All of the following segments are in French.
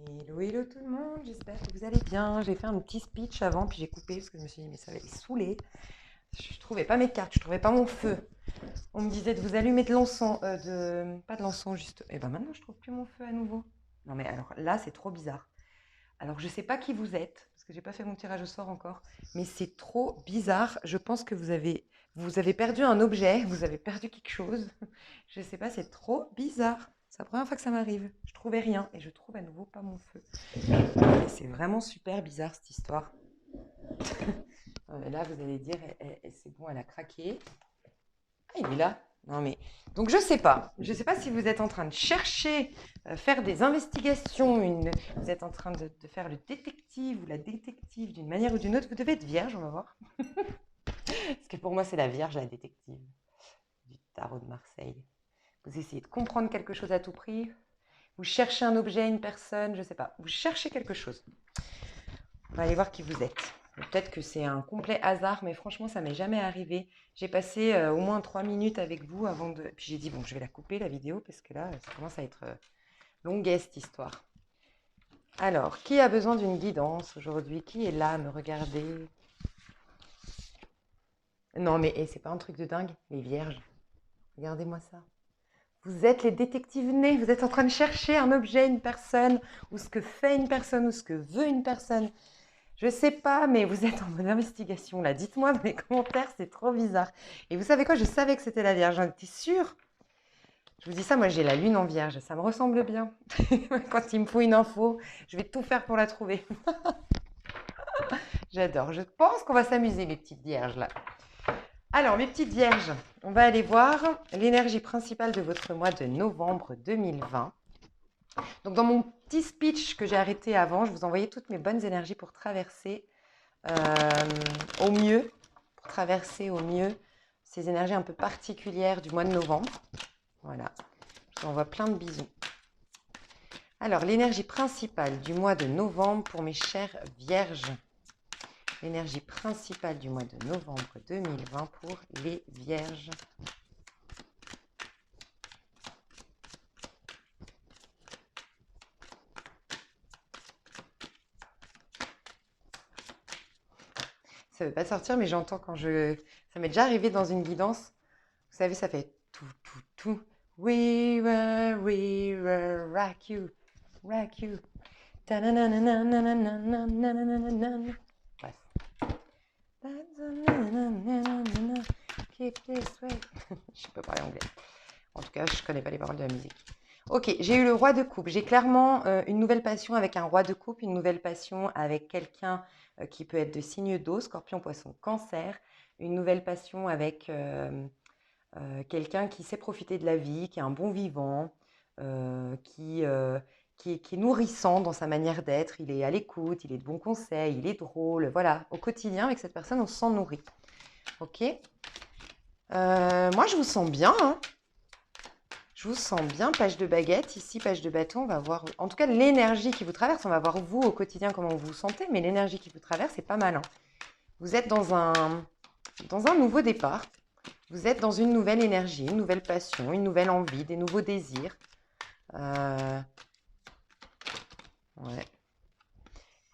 Hello, hello tout le monde, j'espère que vous allez bien. J'ai fait un petit speech avant, puis j'ai coupé parce que je me suis dit, mais ça va les saouler. Je trouvais pas mes cartes, je trouvais pas mon feu. On me disait de vous allumer de l'encens, pas de l'encens juste. Et ben maintenant, je trouve plus mon feu à nouveau. Non mais alors là, c'est trop bizarre. Alors je sais pas qui vous êtes, parce que j'ai pas fait mon tirage au sort encore, mais c'est trop bizarre. Je pense que vous avez perdu un objet, vous avez perdu quelque chose. Je sais pas, c'est trop bizarre. C'est la première fois que ça m'arrive. Je trouvais rien et je trouve à nouveau pas mon feu. Et c'est vraiment super bizarre cette histoire. Là, vous allez dire, c'est bon, elle a craqué. Ah, il est là. Non mais donc je sais pas. Je sais pas si vous êtes en train de chercher, faire des investigations, vous êtes en train de faire le détective ou la détective d'une manière ou d'une autre. Vous devez être vierge, on va voir. Parce que pour moi, c'est la vierge, la détective du tarot de Marseille. Vous essayez de comprendre quelque chose à tout prix. Vous cherchez un objet, une personne, je sais pas. Vous cherchez quelque chose. On va aller voir qui vous êtes. Peut-être que c'est un complet hasard, mais franchement, ça m'est jamais arrivé. J'ai passé au moins 3 minutes avec vous avant de. Puis j'ai dit, bon, je vais la couper la vidéo parce que là, ça commence à être longue cette histoire. Alors, qui a besoin d'une guidance aujourd'hui? Qui est là à me regarder? Non, mais c'est pas un truc de dingue, les vierges. Regardez-moi ça. Vous êtes les détectives nés, vous êtes en train de chercher un objet, une personne, ou ce que fait une personne, ou ce que veut une personne. Je sais pas, mais vous êtes en mode investigation là. Dites-moi dans les commentaires, c'est trop bizarre. Et vous savez quoi? Je savais que c'était la Vierge, j'en étais sûre. Je vous dis ça, moi j'ai la lune en Vierge, ça me ressemble bien. Quand il me faut une info, je vais tout faire pour la trouver. J'adore. Je pense qu'on va s'amuser, mes petites Vierges là. Alors, mes petites Vierges, on va aller voir l'énergie principale de votre mois de novembre 2020. Donc, dans mon petit speech que j'ai arrêté avant, je vous envoyais toutes mes bonnes énergies pour traverser au mieux, pour traverser au mieux ces énergies un peu particulières du mois de novembre. Voilà, je vous envoie plein de bisous. Alors, l'énergie principale du mois de novembre pour mes chères vierges. L'énergie principale du mois de novembre 2020 pour les vierges. Ça ne veut pas sortir, mais j'entends quand je... Ça m'est déjà arrivé dans une guidance. Vous savez, ça fait tout, tout, tout. We will rock you, rock you. Bref. Keep this way. Je peux parler anglais. En tout cas, je ne connais pas les paroles de la musique. Ok, j'ai eu le roi de coupe. J'ai clairement une nouvelle passion avec un roi de coupe, une nouvelle passion avec quelqu'un qui peut être de signe d'eau, scorpion, poisson, cancer, une nouvelle passion avec quelqu'un qui sait profiter de la vie, qui est un bon vivant, qui est nourrissant dans sa manière d'être. Il est à l'écoute, il est de bons conseils, il est drôle. Voilà, au quotidien, avec cette personne, on se sent nourri. Ok. Moi, je vous sens bien, hein. Je vous sens bien, page de baguette, ici, page de bâton, on va voir, en tout cas, l'énergie qui vous traverse, on va voir vous au quotidien comment vous vous sentez, mais l'énergie qui vous traverse, c'est pas mal, hein. Vous êtes dans un nouveau départ, vous êtes dans une nouvelle énergie, une nouvelle passion, une nouvelle envie, des nouveaux désirs. Ouais.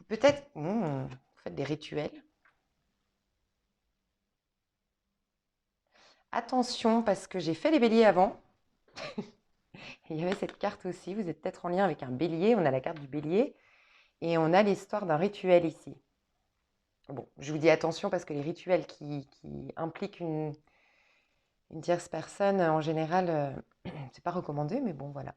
Peut-être, vous faites des rituels. Attention, parce que j'ai fait les béliers avant. Il y avait cette carte aussi, vous êtes peut-être en lien avec un bélier, on a la carte du bélier, et on a l'histoire d'un rituel ici. Bon, je vous dis attention parce que les rituels qui impliquent une tierce personne, en général, c'est pas recommandé, mais bon, voilà.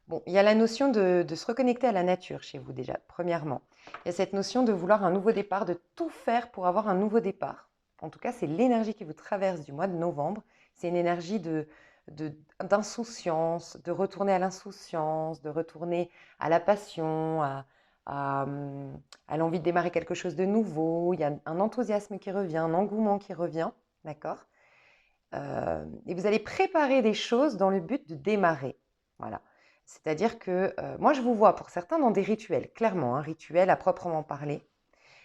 Bon, il y a la notion de se reconnecter à la nature chez vous déjà, premièrement. Il y a cette notion de vouloir un nouveau départ, de tout faire pour avoir un nouveau départ. En tout cas, c'est l'énergie qui vous traverse du mois de novembre. C'est une énergie d'insouciance, de retourner à l'insouciance, de retourner à la passion, à l'envie de démarrer quelque chose de nouveau. Il y a un enthousiasme qui revient, un engouement qui revient, d'accord? Et vous allez préparer des choses dans le but de démarrer. Voilà. C'est-à-dire que moi, je vous vois pour certains dans des rituels, clairement, un rituel à proprement parler.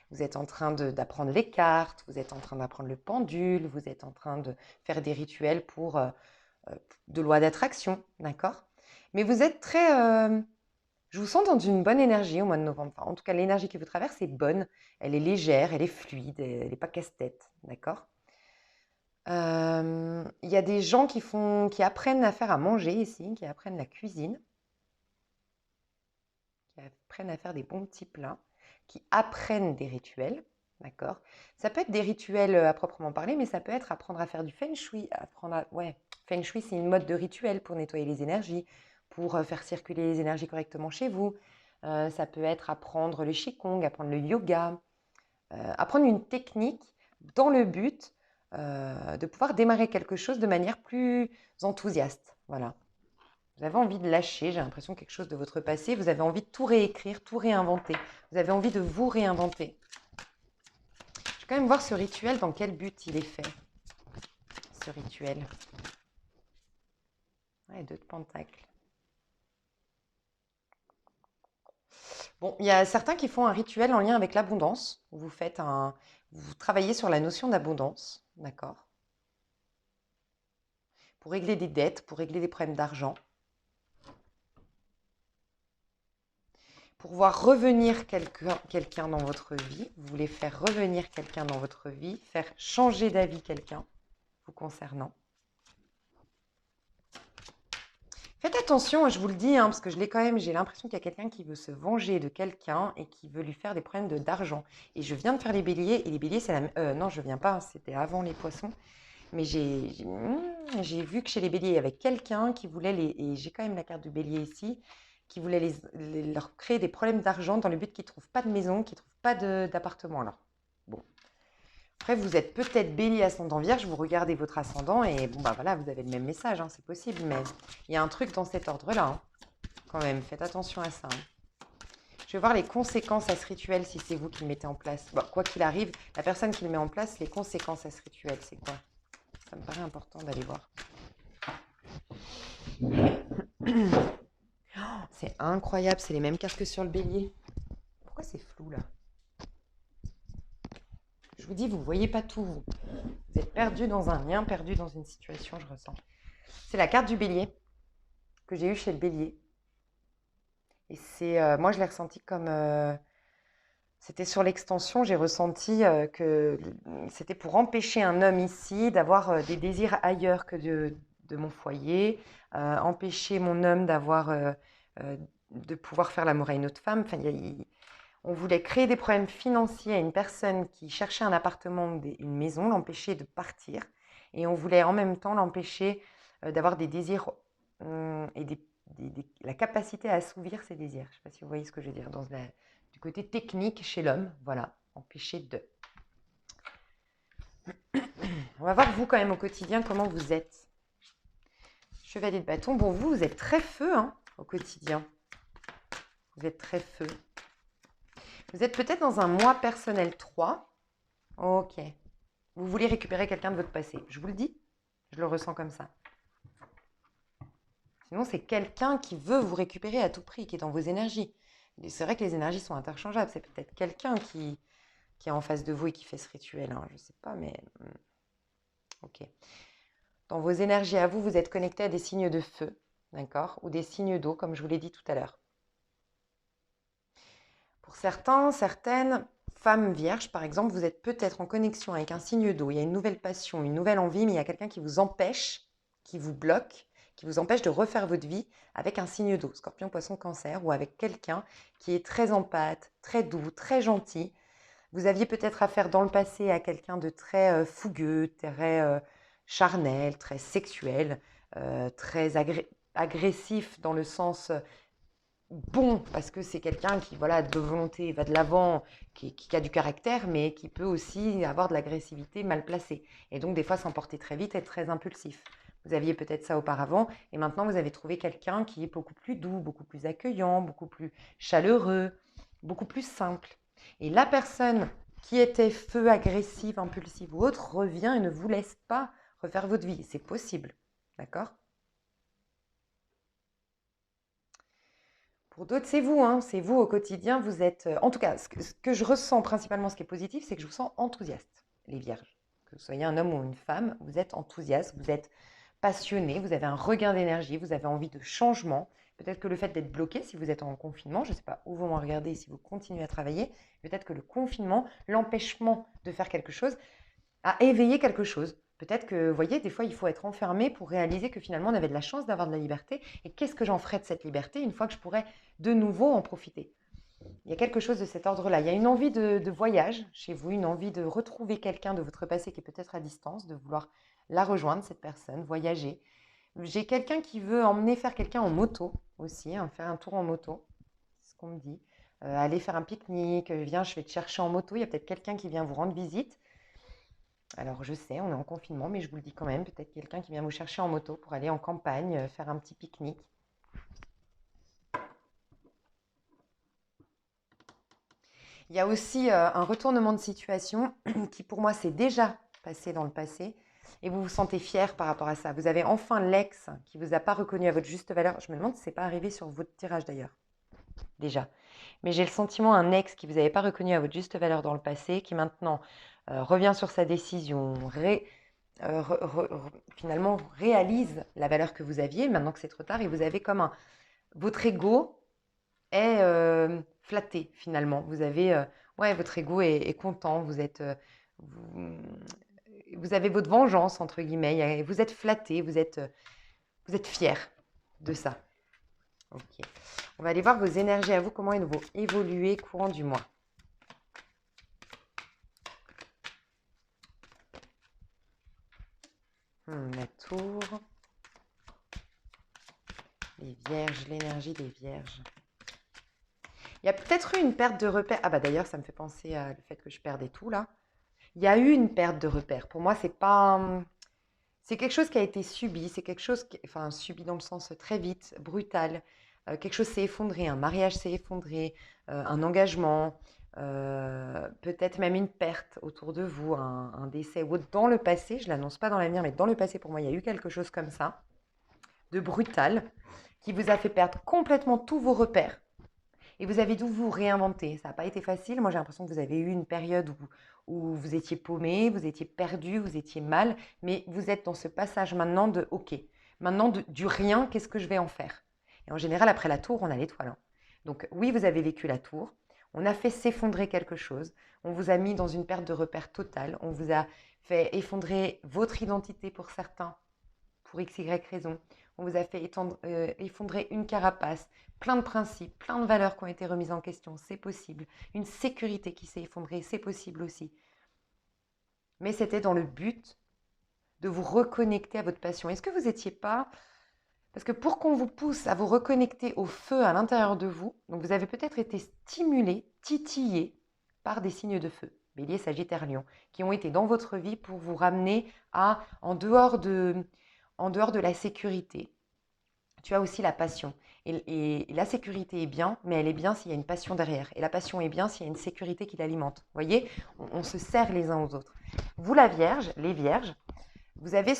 Vous êtes en train d'apprendre les cartes, vous êtes en train d'apprendre le pendule, vous êtes en train de faire des rituels pour de loi d'attraction, d'accord? Mais vous êtes très Je vous sens dans une bonne énergie au mois de novembre. Enfin, en tout cas, l'énergie qui vous traverse est bonne. Elle est légère, elle est fluide, elle n'est pas casse-tête. D'accord? Il y a des gens qui apprennent à faire à manger ici, qui apprennent la cuisine, qui apprennent à faire des bons petits plats, qui apprennent des rituels. D'accord? Ça peut être des rituels à proprement parler, mais ça peut être apprendre à faire du feng shui. Ouais, feng shui, c'est une mode de rituel pour nettoyer les énergies, pour faire circuler les énergies correctement chez vous. Ça peut être apprendre le qigong, apprendre le yoga, apprendre une technique dans le but de pouvoir démarrer quelque chose de manière plus enthousiaste. Voilà. Vous avez envie de lâcher, j'ai l'impression, quelque chose de votre passé. Vous avez envie de tout réécrire, tout réinventer. Vous avez envie de vous réinventer. Je vais quand même voir ce rituel, dans quel but il est fait. Ce rituel. Ouais, 2 de pentacles. Bon, il y a certains qui font un rituel en lien avec l'abondance. Vous travaillez sur la notion d'abondance, d'accord? Pour régler des dettes, pour régler des problèmes d'argent. Pour voir revenir quelqu'un dans votre vie. Vous voulez faire revenir quelqu'un dans votre vie, faire changer d'avis quelqu'un vous concernant. Faites attention, je vous le dis, parce que j'ai l'impression qu'il y a quelqu'un qui veut se venger de quelqu'un et qui veut lui faire des problèmes d'argent. Et je viens de faire les béliers, et les béliers, c'est non, je viens pas, c'était avant les poissons. Mais j'ai vu que chez les béliers, il y avait quelqu'un qui voulait et j'ai quand même la carte du bélier ici, qui voulait leur créer des problèmes d'argent dans le but qu'ils ne trouvent pas de maison, qu'ils ne trouvent pas d'appartement. Alors, bon. Après, vous êtes peut-être bélier ascendant vierge, vous regardez votre ascendant et bon, bah voilà, vous avez le même message, c'est possible, mais il y a un truc dans cet ordre-là, quand même, faites attention à ça. Je vais voir les conséquences à ce rituel si c'est vous qui le mettez en place. Bon, quoi qu'il arrive, la personne qui le met en place, les conséquences à ce rituel, c'est quoi? Ça me paraît important d'aller voir. C'est incroyable, c'est les mêmes cartes que sur le bélier. Pourquoi c'est flou là? Je vous dis, vous ne voyez pas tout. Vous êtes perdu dans un lien, perdu dans une situation, je ressens. C'est la carte du bélier que j'ai eue chez le bélier. Et moi, je l'ai ressenti comme... c'était sur l'extension, j'ai ressenti que c'était pour empêcher un homme ici d'avoir des désirs ailleurs que de mon foyer, empêcher mon homme de pouvoir faire l'amour à une autre femme. Enfin, on voulait créer des problèmes financiers à une personne qui cherchait un appartement, une maison, l'empêcher de partir. Et on voulait en même temps l'empêcher d'avoir des désirs et la capacité à assouvir ses désirs. Je ne sais pas si vous voyez ce que je veux dire. Du côté technique chez l'homme, voilà, empêcher de. On va voir vous quand même au quotidien comment vous êtes. Chevalier de bâton, bon vous êtes très feu au quotidien. Vous êtes très feu. Vous êtes peut-être dans un mois personnel 3. Ok. Vous voulez récupérer quelqu'un de votre passé. Je vous le dis, je le ressens comme ça. Sinon, c'est quelqu'un qui veut vous récupérer à tout prix, qui est dans vos énergies. C'est vrai que les énergies sont interchangeables. C'est peut-être quelqu'un qui est en face de vous et qui fait ce rituel. Je ne sais pas, mais... Ok. Dans vos énergies à vous, vous êtes connecté à des signes de feu, d'accord? Ou des signes d'eau, comme je vous l'ai dit tout à l'heure. Pour certaines femmes vierges, par exemple, vous êtes peut-être en connexion avec un signe d'eau. Il y a une nouvelle passion, une nouvelle envie, mais il y a quelqu'un qui vous empêche, qui vous bloque, qui vous empêche de refaire votre vie avec un signe d'eau, Scorpion, Poisson, Cancer, ou avec quelqu'un qui est très empathe, très doux, très gentil. Vous aviez peut-être affaire dans le passé à quelqu'un de très fougueux, très charnel, très sexuel, très agressif dans le sens bon, parce que c'est quelqu'un qui a de volonté, va de l'avant, qui a du caractère, mais qui peut aussi avoir de l'agressivité mal placée. Et donc des fois s'emporter très vite, être très impulsif. Vous aviez peut-être ça auparavant, et maintenant vous avez trouvé quelqu'un qui est beaucoup plus doux, beaucoup plus accueillant, beaucoup plus chaleureux, beaucoup plus simple. Et la personne qui était feu, agressive, impulsive ou autre revient et ne vous laisse pas refaire votre vie. C'est possible, d'accord? Pour d'autres, c'est vous au quotidien. Vous êtes, en tout cas, ce que je ressens principalement, ce qui est positif, c'est que je vous sens enthousiaste, les vierges. Que vous soyez un homme ou une femme, vous êtes enthousiaste, vous êtes passionné, vous avez un regain d'énergie, vous avez envie de changement. Peut-être que le fait d'être bloqué, si vous êtes en confinement, je ne sais pas où vous me regardez, si vous continuez à travailler, peut-être que le confinement, l'empêchement de faire quelque chose, a éveillé quelque chose. Peut-être que, vous voyez, des fois, il faut être enfermé pour réaliser que finalement, on avait de la chance d'avoir de la liberté. Et qu'est-ce que j'en ferais de cette liberté une fois que je pourrais de nouveau en profiter? Il y a quelque chose de cet ordre-là. Il y a une envie de voyage chez vous, une envie de retrouver quelqu'un de votre passé qui est peut-être à distance, de vouloir la rejoindre, cette personne, voyager. J'ai quelqu'un qui veut emmener faire quelqu'un en moto aussi, hein, faire un tour en moto, c'est ce qu'on me dit. Aller faire un pique-nique, viens, je vais te chercher en moto. Il y a peut-être quelqu'un qui vient vous rendre visite. Alors je sais, on est en confinement, mais je vous le dis quand même, peut-être quelqu'un qui vient vous chercher en moto pour aller en campagne, faire un petit pique-nique. Il y a aussi un retournement de situation qui pour moi s'est déjà passé dans le passé et vous vous sentez fier par rapport à ça. Vous avez enfin l'ex qui ne vous a pas reconnu à votre juste valeur. Je me demande si ce n'est pas arrivé sur votre tirage d'ailleurs, déjà. Mais j'ai le sentiment un ex qui ne vous avait pas reconnu à votre juste valeur dans le passé, qui maintenant revient sur sa décision, finalement réalise la valeur que vous aviez, maintenant que c'est trop tard, et vous avez comme un... Votre ego est flatté finalement. Vous avez... ouais, votre ego est content, vous, vous avez votre vengeance, entre guillemets, vous êtes flatté, vous êtes fier de ça. Ok. On va aller voir vos énergies à vous, comment elles vont évoluer courant du mois. La tour. Les vierges, l'énergie des vierges. Il y a peut-être eu une perte de repères. Ah bah d'ailleurs, ça me fait penser à le fait que je perdais tout là. Il y a eu une perte de repères. Pour moi, c'est pas... C'est quelque chose qui a été subi. C'est quelque chose qui... Enfin, subi dans le sens très vite, brutal. Quelque chose s'est effondré. Un mariage s'est effondré. Un engagement. Peut-être même une perte autour de vous. Un décès ou autre. Dans le passé, je ne l'annonce pas dans l'avenir, mais dans le passé, pour moi, il y a eu quelque chose comme ça. De brutal. Qui vous a fait perdre complètement tous vos repères. Et vous avez dû vous réinventer. Ça n'a pas été facile. Moi, j'ai l'impression que vous avez eu une période où vous étiez paumé, vous étiez perdu, vous étiez mal. Mais vous êtes dans ce passage maintenant de OK. Maintenant, du rien, qu'est-ce que je vais en faire? Et en général, après la tour, on a l'étoile. Donc oui, vous avez vécu la tour. On a fait s'effondrer quelque chose. On vous a mis dans une perte de repère totale. On vous a fait effondrer votre identité pour certains, pour x, y raison. On vous a fait effondrer une carapace, plein de principes, plein de valeurs qui ont été remises en question, c'est possible. Une sécurité qui s'est effondrée, c'est possible aussi. Mais c'était dans le but de vous reconnecter à votre passion. Est-ce que vous n'étiez pas... Parce que pour qu'on vous pousse à vous reconnecter au feu à l'intérieur de vous, donc vous avez peut-être été stimulé, titillé par des signes de feu, Bélier, Sagittaire, Lion, qui ont été dans votre vie pour vous ramener à, en dehors de la sécurité, tu as aussi la passion. Et la sécurité est bien, mais elle est bien s'il y a une passion derrière. Et la passion est bien s'il y a une sécurité qui l'alimente. Vous voyez, on se sert les uns aux autres. Vous, la Vierge, les Vierges, vous avez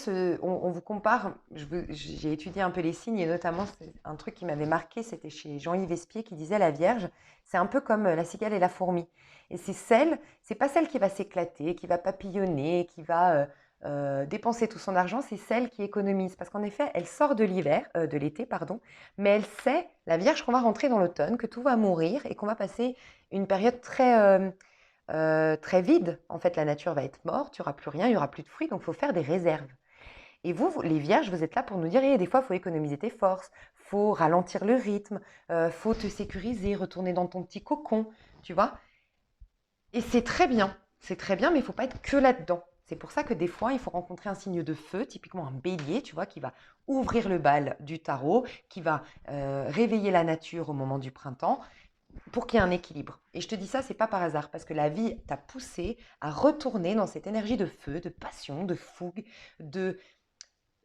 on vous compare, j'ai étudié un peu les signes, et notamment un truc qui m'avait marqué, c'était chez Jean-Yves Espier qui disait la Vierge, c'est un peu comme la cigale et la fourmi. Et c'est pas celle qui va s'éclater, qui va papillonner, qui va dépenser tout son argent, c'est celle qui économise. Parce qu'en effet, elle sort de l'été, pardon, mais elle sait, la Vierge, qu'on va rentrer dans l'automne, que tout va mourir et qu'on va passer une période très vide. En fait, la nature va être morte, il n'y aura plus rien, il n'y aura plus de fruits, donc il faut faire des réserves. Et vous, les Vierges, vous êtes là pour nous dire, des fois, il faut économiser tes forces, il faut ralentir le rythme, il faut te sécuriser, retourner dans ton petit cocon, tu vois. Et c'est très bien, mais il ne faut pas être que là-dedans. C'est pour ça que des fois, il faut rencontrer un signe de feu, typiquement un bélier, tu vois, qui va ouvrir le bal du tarot, qui va réveiller la nature au moment du printemps, pour qu'il y ait un équilibre. Et je te dis ça, c'est pas par hasard, parce que la vie t'a poussé à retourner dans cette énergie de feu, de passion, de fougue, de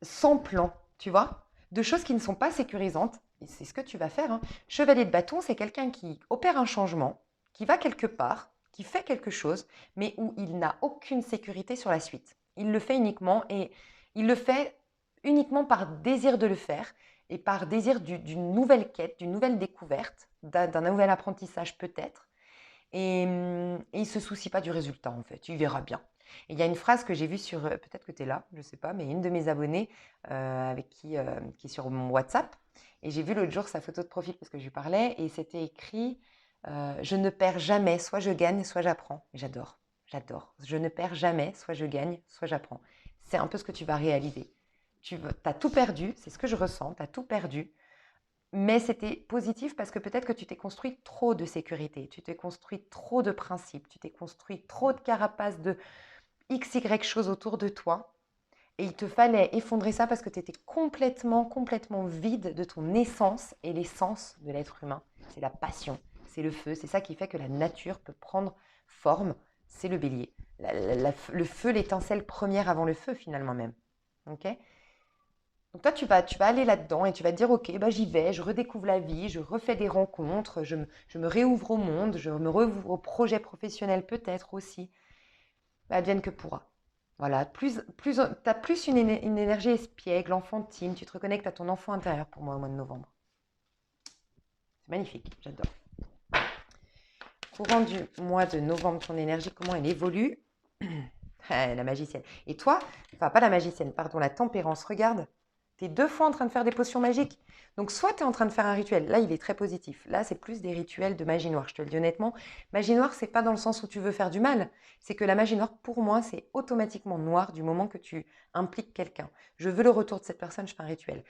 sans plan, tu vois, de choses qui ne sont pas sécurisantes. Et c'est ce que tu vas faire. Chevalier de bâton, c'est quelqu'un qui opère un changement, qui va quelque part, qui fait quelque chose, mais où il n'a aucune sécurité sur la suite. Il le fait uniquement et il le fait uniquement par désir de le faire et par désir d'une nouvelle quête, d'une nouvelle découverte, d'un nouvel apprentissage peut-être. Et il ne se soucie pas du résultat en fait, il verra bien. Et il y a une phrase que j'ai vue sur, peut-être que tu es là, je ne sais pas, mais une de mes abonnées qui est sur mon WhatsApp Et j'ai vu l'autre jour sa photo de profil parce que je lui parlais et c'était écrit je ne perds jamais, soit je gagne, soit j'apprends. J'adore, j'adore. Je ne perds jamais, soit je gagne, soit j'apprends. C'est un peu ce que tu vas réaliser. Tu as tout perdu, c'est ce que je ressens, tu as tout perdu. Mais c'était positif parce que peut-être que tu t'es construit trop de sécurité, tu t'es construit trop de principes, tu t'es construit trop de carapaces de X, Y choses autour de toi. Et il te fallait effondrer ça parce que tu étais complètement, complètement vide de ton essence. Et l'essence de l'être humain, c'est la passion, c'est le feu. C'est ça qui fait que la nature peut prendre forme. C'est le bélier. Le feu, l'étincelle première avant le feu finalement même. Ok. Donc toi, tu vas aller là-dedans et tu vas te dire, ok, bah, j'y vais, je redécouvre la vie, je refais des rencontres, je me réouvre au monde, je me rouvre au projet professionnel peut-être aussi. Bah, advienne que pourra. Voilà, tu as plus une énergie espiègle, enfantine, tu te reconnectes à ton enfant intérieur pour moi au mois de novembre. C'est magnifique, j'adore. Courant du mois de novembre, ton énergie, comment elle évolue? La magicienne. Et toi, enfin pas la magicienne, pardon, la tempérance, regarde, tu es 2 fois en train de faire des potions magiques. Donc soit tu es en train de faire un rituel, là il est très positif, là c'est plus des rituels de magie noire, je te le dis honnêtement. Magie noire, c'est pas dans le sens où tu veux faire du mal, c'est que la magie noire, pour moi, c'est automatiquement noir du moment que tu impliques quelqu'un. Je veux le retour de cette personne, je fais un rituel.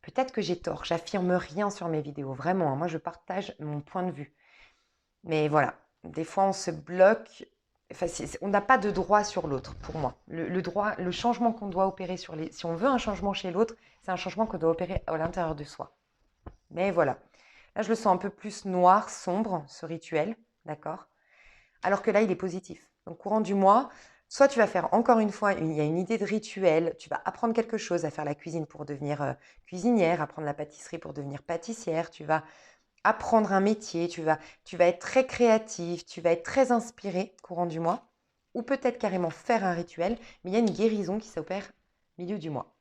Peut-être que j'ai tort, j'affirme rien sur mes vidéos, vraiment, hein, moi je partage mon point de vue. Mais voilà, des fois on se bloque. Enfin, on n'a pas de droit sur l'autre, pour moi. Le droit, le changement qu'on doit opérer sur les. Si on veut un changement chez l'autre, c'est un changement qu'on doit opérer à l'intérieur de soi. Mais voilà. Là, je le sens un peu plus noir, sombre, ce rituel, d'accord? Alors que là, il est positif. Donc, courant du mois, soit tu vas faire encore une fois, il y a une idée de rituel, tu vas apprendre quelque chose, à faire la cuisine pour devenir cuisinière, apprendre la pâtisserie pour devenir pâtissière, tu vas apprendre un métier, tu vas être très créatif, tu vas être très inspiré courant du mois, ou peut-être carrément faire un rituel, mais il y a une guérison qui s'opère milieu du mois.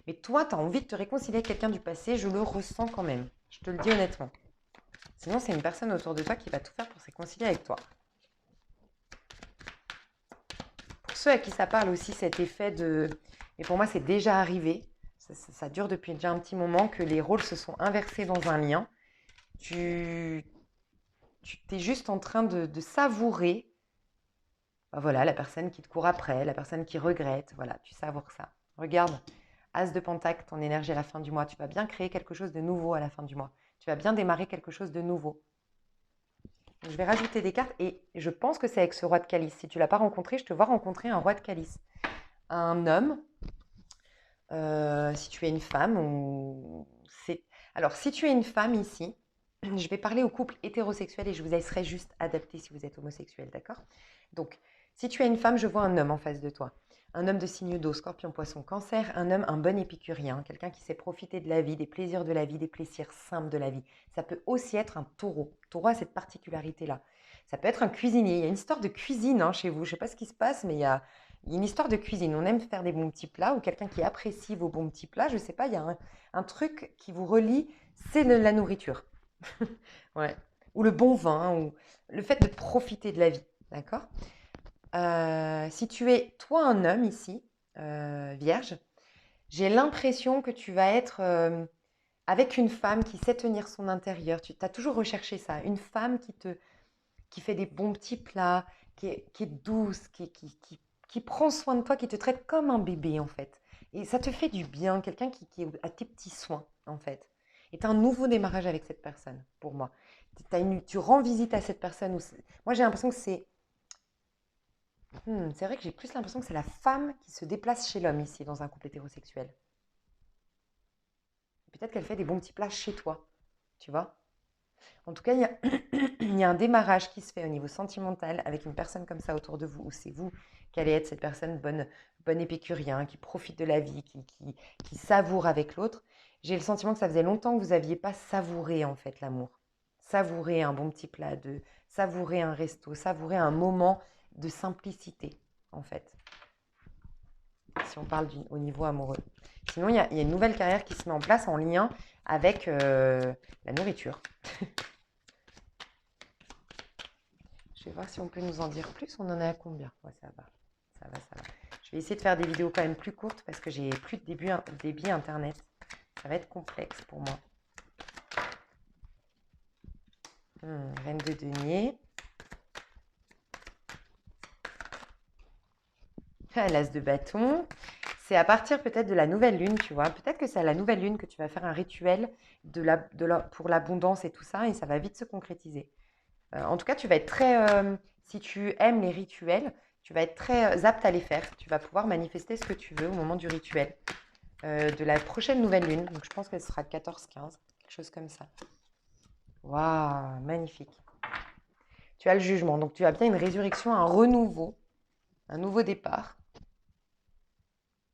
Mais toi, tu as envie de te réconcilier avec quelqu'un du passé, je le ressens quand même, je te le dis honnêtement. Sinon, c'est une personne autour de toi qui va tout faire pour se réconcilier avec toi. Pour ceux à qui ça parle aussi, cet effet de... Et pour moi, c'est déjà arrivé, ça dure depuis déjà un petit moment, que les rôles se sont inversés dans un lien. Tu es juste en train de savourer, bah voilà, la personne qui te court après, la personne qui regrette, voilà, tu savoures ça. Regarde, As de Pentacle, ton énergie à la fin du mois, tu vas bien créer quelque chose de nouveau à la fin du mois. Tu vas bien démarrer quelque chose de nouveau. Donc, je vais rajouter des cartes et je pense que c'est avec ce roi de calice. Si tu ne l'as pas rencontré, je te vois rencontrer un roi de calice. Un homme, si tu es une femme, ou c'est... Alors, si tu es une femme ici, je vais parler au couple hétérosexuel et je vous laisserai juste adapter si vous êtes homosexuel, d'accord? Donc, si tu es une femme, je vois un homme en face de toi. Un homme de signe d'eau, scorpion, poisson, cancer. Un homme, un bon épicurien, quelqu'un qui sait profiter de la vie, des plaisirs de la vie, des plaisirs simples de la vie. Ça peut aussi être un taureau. Le taureau a cette particularité-là. Ça peut être un cuisinier. Il y a une histoire de cuisine chez vous. Je ne sais pas ce qui se passe, mais il y a une histoire de cuisine. On aime faire des bons petits plats ou quelqu'un qui apprécie vos bons petits plats. Je ne sais pas, il y a un truc qui vous relie, c'est la nourriture. Ouais. Ou le bon vin, ou le fait de profiter de la vie. D'accord? Si tu es, toi, un homme ici, vierge, j'ai l'impression que tu vas être avec une femme qui sait tenir son intérieur. Tu as toujours recherché ça. Une femme qui fait des bons petits plats, qui est douce, qui prend soin de toi, qui te traite comme un bébé, en fait. Et ça te fait du bien, quelqu'un qui est à tes petits soins, en fait. Et tu as un nouveau démarrage avec cette personne, pour moi. Tu rends visite à cette personne. Moi, j'ai l'impression que c'est vrai que j'ai plus l'impression que c'est la femme qui se déplace chez l'homme ici, dans un couple hétérosexuel. Peut-être qu'elle fait des bons petits plats chez toi, tu vois. En tout cas, il y a un démarrage qui se fait au niveau sentimental avec une personne comme ça autour de vous, où c'est vous qui allez être cette personne bonne épicurien, qui profite de la vie, qui savoure avec l'autre. J'ai le sentiment que ça faisait longtemps que vous n'aviez pas savouré en fait l'amour. Savourer un bon petit plat, savourer un resto, savourer un moment de simplicité en fait, si on parle au niveau amoureux. Sinon, il y a une nouvelle carrière qui se met en place en lien avec la nourriture. Je vais voir si on peut nous en dire plus. On en est à combien? Ouais, ça va. Ça va, ça va. Je vais essayer de faire des vidéos quand même plus courtes parce que j'ai plus de débit internet. Ça va être complexe pour moi. Reine de denier. L'as de bâton. C'est à partir peut-être de la nouvelle lune, tu vois. Peut-être que c'est à la nouvelle lune que tu vas faire un rituel pour l'abondance et tout ça, et ça va vite se concrétiser. En tout cas, tu vas être si tu aimes les rituels, tu vas être très apte à les faire. Tu vas pouvoir manifester ce que tu veux au moment du rituel de la prochaine nouvelle lune. Donc, je pense que ce sera 14-15, quelque chose comme ça. Waouh, magnifique. Tu as le jugement. Donc, tu as bien une résurrection, un renouveau, un nouveau départ,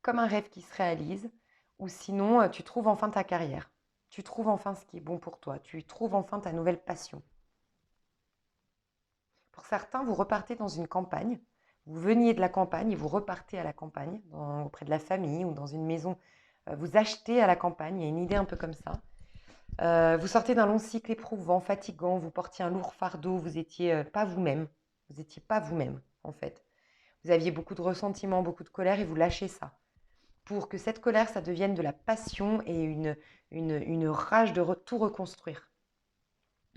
comme un rêve qui se réalise, ou sinon, tu trouves enfin ta carrière. Tu trouves enfin ce qui est bon pour toi. Tu trouves enfin ta nouvelle passion. Pour certains, vous repartez dans une campagne. Vous veniez de la campagne et vous repartez à la campagne, auprès de la famille ou dans une maison. Vous achetez à la campagne. Il y a une idée un peu comme ça. Vous sortez d'un long cycle éprouvant, fatigant. Vous portiez un lourd fardeau. Vous n'étiez pas vous-même. Vous n'étiez pas vous-même, en fait. Vous aviez beaucoup de ressentiment, beaucoup de colère et vous lâchez ça. Pour que cette colère, ça devienne de la passion et une rage de tout reconstruire.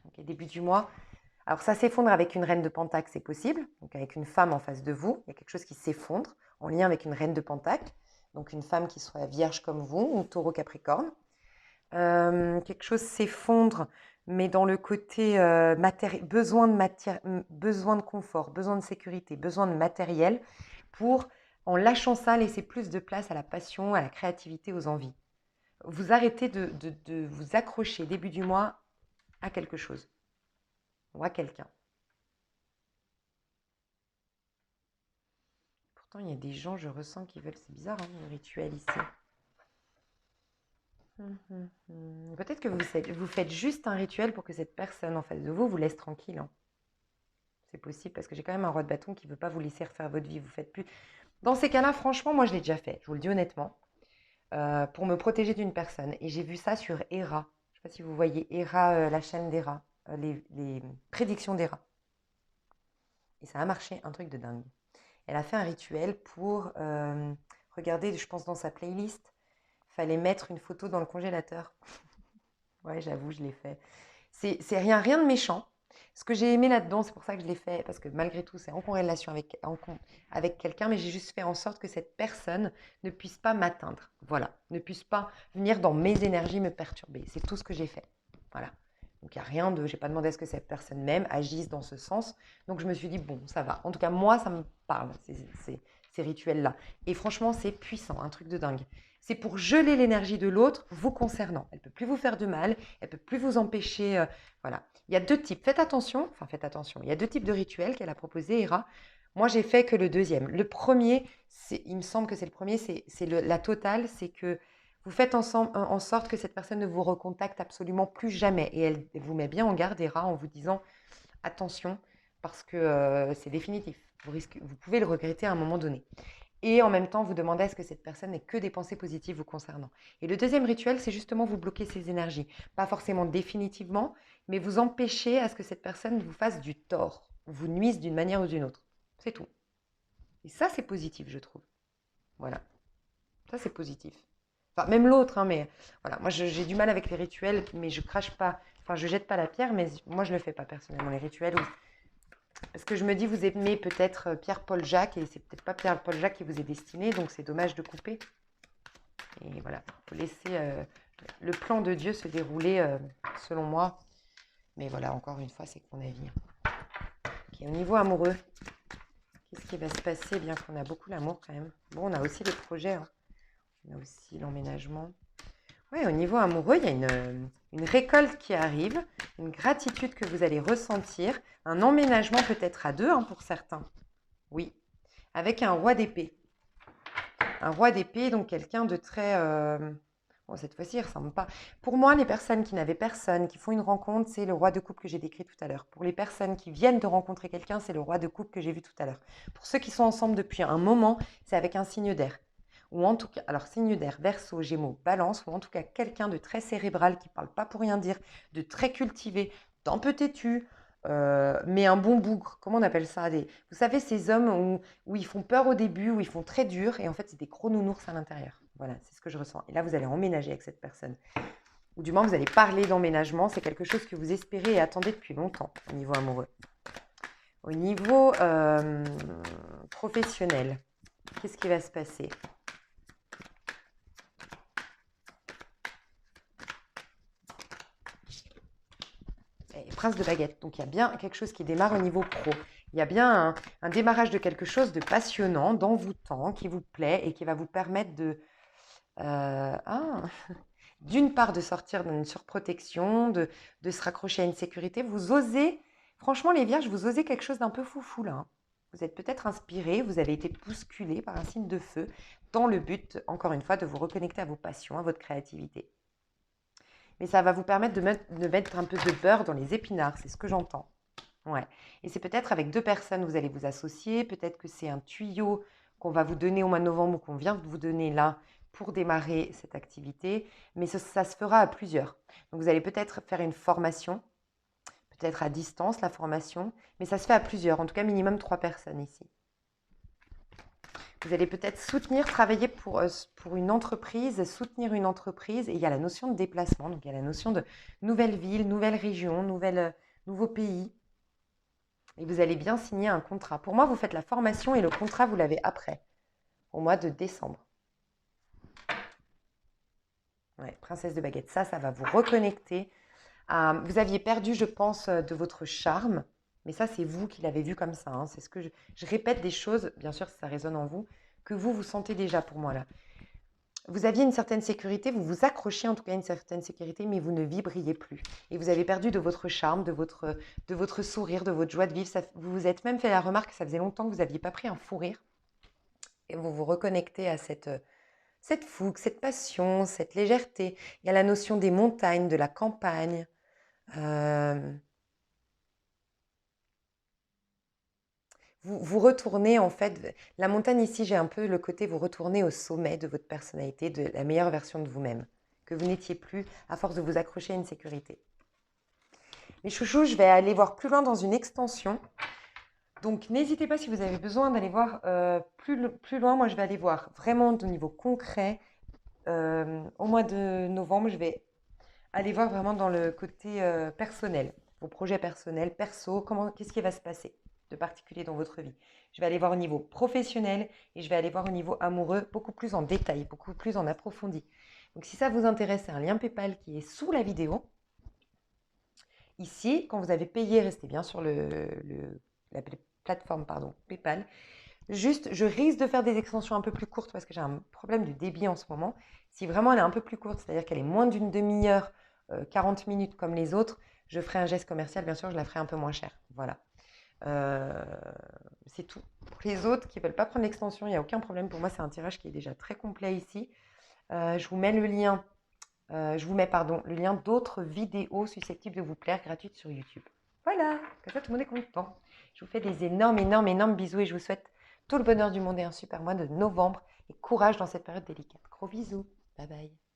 Donc, début du mois, alors ça s'effondre avec une reine de Pentacle, c'est possible, donc avec une femme en face de vous, il y a quelque chose qui s'effondre en lien avec une reine de Pentacle, donc une femme qui soit vierge comme vous, ou taureau capricorne. Quelque chose s'effondre, mais dans le côté besoin de confort, besoin de sécurité, besoin de matériel, pour, en lâchant ça, laisser plus de place à la passion, à la créativité, aux envies. Vous arrêtez de vous accrocher début du mois à quelque chose ou à quelqu'un. Pourtant, il y a des gens, je ressens, qui veulent. C'est bizarre, hein, le rituel ici. Peut-être que vous faites juste un rituel pour que cette personne en face de vous laisse tranquille. Hein. C'est possible parce que j'ai quand même un roi de bâton qui ne veut pas vous laisser refaire votre vie. Vous faites plus. Dans ces cas-là, franchement, moi, je l'ai déjà fait. Je vous le dis honnêtement. Pour me protéger d'une personne. Et j'ai vu ça sur Hera. Je ne sais pas si vous voyez Hera, la chaîne d'Hera, les prédictions d'Hera. Et ça a marché, un truc de dingue. Elle a fait un rituel pour regarder, je pense, dans sa playlist, fallait mettre une photo dans le congélateur. Ouais, j'avoue, je l'ai fait. C'est rien de méchant. Ce que j'ai aimé là-dedans, c'est pour ça que je l'ai fait, parce que malgré tout, c'est en corrélation avec quelqu'un, mais j'ai juste fait en sorte que cette personne ne puisse pas m'atteindre. Voilà, ne puisse pas venir dans mes énergies me perturber. C'est tout ce que j'ai fait. Voilà. Donc il n'y a rien de. J'ai pas demandé à ce que cette personne même agisse dans ce sens. Donc je me suis dit, bon, ça va. En tout cas, moi, ça me parle, ces rituels-là. Et franchement, c'est puissant, un truc de dingue. C'est pour geler l'énergie de l'autre vous concernant. Elle ne peut plus vous faire de mal, elle ne peut plus vous empêcher. Voilà. Il y a deux types. Faites attention. Il y a deux types de rituels qu'elle a proposé, Hera. Moi, j'ai fait que le deuxième. Le premier, il me semble que c'est le premier, c'est la totale, c'est que vous faites en sorte que cette personne ne vous recontacte absolument plus jamais. Et elle vous met bien en garde, Hera, en vous disant attention, parce que c'est définitif. Vous pouvez le regretter à un moment donné. Et en même temps, vous demandez à ce que cette personne n'ait que des pensées positives vous concernant. Et le deuxième rituel, c'est justement vous bloquer ces énergies. Pas forcément définitivement, mais vous empêcher à ce que cette personne vous fasse du tort, vous nuise d'une manière ou d'une autre. C'est tout. Et ça, c'est positif, je trouve. Voilà. Ça, c'est positif. Enfin, même l'autre, hein, mais voilà. Moi, j'ai du mal avec les rituels, mais je crache pas. Enfin, je jette pas la pierre, mais moi, je le fais pas personnellement, les rituels. Parce que je me dis, vous aimez peut-être Pierre-Paul Jacques, et c'est peut-être pas Pierre-Paul Jacques qui vous est destiné, donc c'est dommage de couper. Et voilà, il faut laisser le plan de Dieu se dérouler selon moi. Mais voilà, encore une fois, c'est que mon avis. Okay, au niveau amoureux, qu'est-ce qui va se passer, bien qu'on a beaucoup l'amour quand même. Bon, on a aussi les projets, hein. On a aussi l'emménagement. Oui, au niveau amoureux, il y a une récolte qui arrive, une gratitude que vous allez ressentir, un emménagement peut-être à deux, hein, pour certains. Oui, avec un roi d'épée. Un roi d'épée, donc quelqu'un de très... Bon, cette fois-ci, il ne ressemble pas. Pour moi, les personnes qui n'avaient personne, qui font une rencontre, c'est le roi de coupe que j'ai décrit tout à l'heure. Pour les personnes qui viennent de rencontrer quelqu'un, c'est le roi de coupe que j'ai vu tout à l'heure. Pour ceux qui sont ensemble depuis un moment, c'est avec un signe d'air. Ou en tout cas, alors signe d'air, Verseau, Gémeaux, Balance, ou en tout cas quelqu'un de très cérébral qui ne parle pas pour rien dire, de très cultivé, d'un peu têtu, mais un bon bougre. Comment on appelle ça? Vous savez, ces hommes où ils font peur au début, où ils font très dur, et en fait, c'est des gros nounours à l'intérieur. Voilà, c'est ce que je ressens. Et là, vous allez emménager avec cette personne. Ou du moins, vous allez parler d'emménagement. C'est quelque chose que vous espérez et attendez depuis longtemps au niveau amoureux. Au niveau professionnel, qu'est-ce qui va se passer? Et Prince de baguette. Donc, il y a bien quelque chose qui démarre au niveau pro. Il y a bien un démarrage de quelque chose de passionnant, d'envoûtant, qui vous plaît et qui va vous permettre de... d'une part, de sortir d'une surprotection, de se raccrocher à une sécurité. Vous osez, franchement, les vierges, vous osez quelque chose d'un peu foufou là. Vous êtes peut-être inspiré, vous avez été bousculé par un signe de feu dans le but, encore une fois, de vous reconnecter à vos passions, à votre créativité. Mais ça va vous permettre de mettre un peu de beurre dans les épinards, c'est ce que j'entends. Ouais. Et c'est peut-être avec 2 personnes, vous allez vous associer, peut-être que c'est un tuyau qu'on va vous donner au mois de novembre ou qu'on vient de vous donner là pour démarrer cette activité, mais ça se fera à plusieurs. Donc vous allez peut-être faire une formation, peut-être à distance la formation, mais ça se fait à plusieurs, en tout cas minimum 3 personnes ici. Vous allez peut-être travailler pour une entreprise, soutenir une entreprise, et il y a la notion de déplacement, donc il y a la notion de nouvelle ville, nouvelle région, nouveau pays. Et vous allez bien signer un contrat. Pour moi, vous faites la formation et le contrat, vous l'avez après, au mois de décembre. Ouais, princesse de baguette, ça va vous reconnecter. Vous aviez perdu, je pense, de votre charme, mais ça, c'est vous qui l'avez vu comme ça. Hein. C'est ce que je répète des choses, bien sûr, si ça résonne en vous, que vous sentez déjà pour moi là. Vous aviez une certaine sécurité, vous vous accrochiez en tout cas à une certaine sécurité, mais vous ne vibriez plus. Et vous avez perdu de votre charme, de votre sourire, de votre joie de vivre. Vous vous êtes même fait la remarque que ça faisait longtemps que vous n'aviez pas pris un fou rire. Et vous vous reconnectez à cette fougue, cette passion, cette légèreté. Il y a la notion des montagnes, de la campagne. Vous retournez en fait, la montagne ici, j'ai un peu le côté, vous retournez au sommet de votre personnalité, de la meilleure version de vous-même, que vous n'étiez plus à force de vous accrocher à une sécurité. Mes chouchous, je vais aller voir plus loin dans une extension. Donc n'hésitez pas si vous avez besoin d'aller voir plus loin. Moi, je vais aller voir vraiment au niveau concret. Au mois de novembre, je vais aller voir vraiment dans le côté personnel, vos projets personnels, perso, qu'est-ce qui va se passer de particulier dans votre vie. Je vais aller voir au niveau professionnel et je vais aller voir au niveau amoureux beaucoup plus en détail, beaucoup plus en approfondi. Donc si ça vous intéresse, c'est un lien PayPal qui est sous la vidéo. Ici, quand vous avez payé, restez bien sur la plateforme PayPal. Juste, je risque de faire des extensions un peu plus courtes parce que j'ai un problème de débit en ce moment. Si vraiment elle est un peu plus courte, c'est-à-dire qu'elle est moins d'une demi-heure, 40 minutes comme les autres, je ferai un geste commercial, bien sûr, je la ferai un peu moins cher. Voilà. C'est tout. Pour les autres qui ne veulent pas prendre l'extension, il n'y a aucun problème. Pour moi, c'est un tirage qui est déjà très complet ici. Je vous mets le lien, le lien d'autres vidéos susceptibles de vous plaire gratuites sur YouTube. Voilà, comme ça tout le monde est content. Je vous fais des énormes, énormes, énormes bisous et je vous souhaite tout le bonheur du monde et un super mois de novembre et courage dans cette période délicate. Gros bisous. Bye bye.